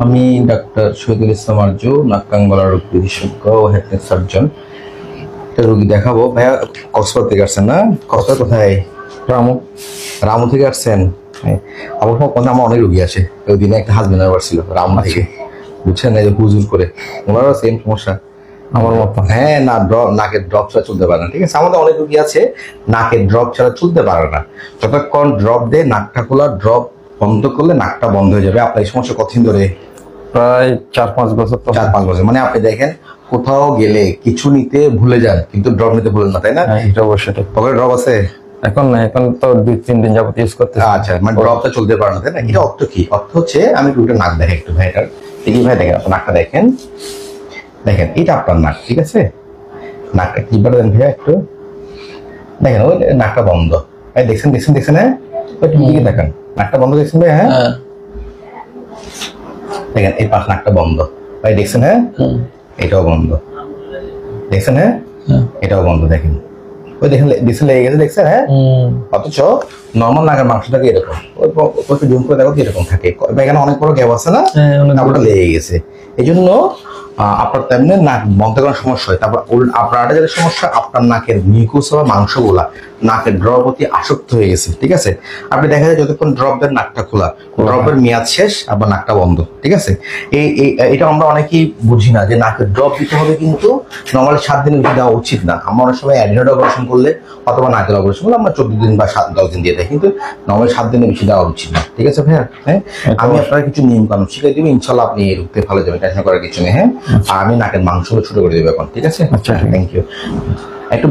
আমি ডাক্তার শহীদুল ইসলাম আরজু, নাক কান গলা রোগ বিশেষজ্ঞ ও হেলথ সার্জন। একটা রোগী দেখাবো। ভাইয়া কক্সবাজার থেকে আসছেন না? কক্সবাজার কোথায়? রামু। রামু থেকে আসছেন? আমার কোনো আমার অনেক রোগী আসে। ওই দিনে একটা হাজবেন্ড আবার ছিল রামু থেকে, বুঝছেন? এই যে হুজুর করে, ওনারও সেম সমস্যা আমার মতো। হ্যাঁ, না নাকের ড্রপ ছাড়া চলতে পারে না। ঠিক আছে, আমাদের অনেক রোগী আছে নাকের ড্রপ ছাড়া চলতে পারে না। যতক্ষণ ড্রপ দেয় নাকটা খোলা, ড্রপ বন্ধ করলে নাকটা বন্ধ হয়ে যাবে। আপনার এই সমস্যা কতদিন ধরে? প্রায় 4-5 বছর। তো 4-5 বছর। মানে আপনি দেখেন কোথাও গেলে কিছু নিতে ভুলে যান কিন্তু ড্রপ নিতে ভুলেন না, তাই না? হ্যাঁ, এটা অবশ্যই ঠিক। পকেটে ড্রপ আছে? এখন না, এখন তো 2-3 দিন যাবত ইউজ করতে। আচ্ছা, মানে ড্রপটা চলতে পারে না, তাই না? এটা অর্থ কি? অর্থ হচ্ছে, আমি দুটো নাক দেখে একটু ভাই, এটার এই ভাই দেখেন, আপনার নাকটা দেখেন, দেখেন এটা আপনার নাক, ঠিক আছে? নাকটা কি বলে দেন ভাইয়া একটু দেখেন, ওই নাকটা বন্ধ। এই দেখছেন দেখছেন দেখছেন, হ্যাঁ ওই দিকে দেখেন, নাকটা বন্ধ দেখছেন ভাই? হ্যাঁ দেখেন এই পাশ নাকটা বন্ধ ভাই, দেখছেন? হ্যাঁ এটাও বন্ধ, দেখছেন? হ্যাঁ এটাও বন্ধ, দেখেন ওই দেখেন দেখছেন লেগে গেছে, দেখছেন? হ্যাঁ অথচ নর্মাল নাকের মাংসটাকে এরকম ওই জুম করে দেখো এরকম থাকে, এখানে অনেক বড় গ্যাপ আছে না, তারপরটা লেগে গেছে। এই জন্য আপনার তেমনি নাক বন্ধ করার সমস্যা হয়। তারপর আপনার যেটা সমস্যা, আপনার নাকের মিউকাস বা মাংসগুলা নাকের ড্রপ প্রতি আসক্ত হয়ে গেছে, ঠিক আছে? আপনি দেখা যায় যতক্ষণ ড্রপ দেন নাকটা খোলা, ড্রপের মেয়াদ শেষ আবার নাকটা বন্ধ, ঠিক আছে? এটা আমরা অনেকেই বুঝি না যে নাকের ড্রপ দিতে হবে, কিন্তু নর্মালি 7 দিনের বেশি দেওয়া উচিত না। আমরা অনেক সময় অ্যাডেনয়েড অপারেশন করলে অথবা নাকের অপারেশন করলে আমরা 14 দিন বা 10 দিন দিয়ে দেয়, কিন্তু নর্মালি 7 দিনের বেশি দেওয়া উচিত না, ঠিক আছে ভাইয়া? হ্যাঁ, আমি আপনার কিছু নিয়ম কানুন শিখিয়ে দিব, ইনশাল্লাহ আপনি এই রুখতে ভালো যাবেন, টেনশন করার কিছু নেই। হ্যাঁ, আর আমি নাকের মাংসগুলো ছোট করে দেবো এখন, ঠিক আছে? আচ্ছা, থ্যাংক ইউ। একটু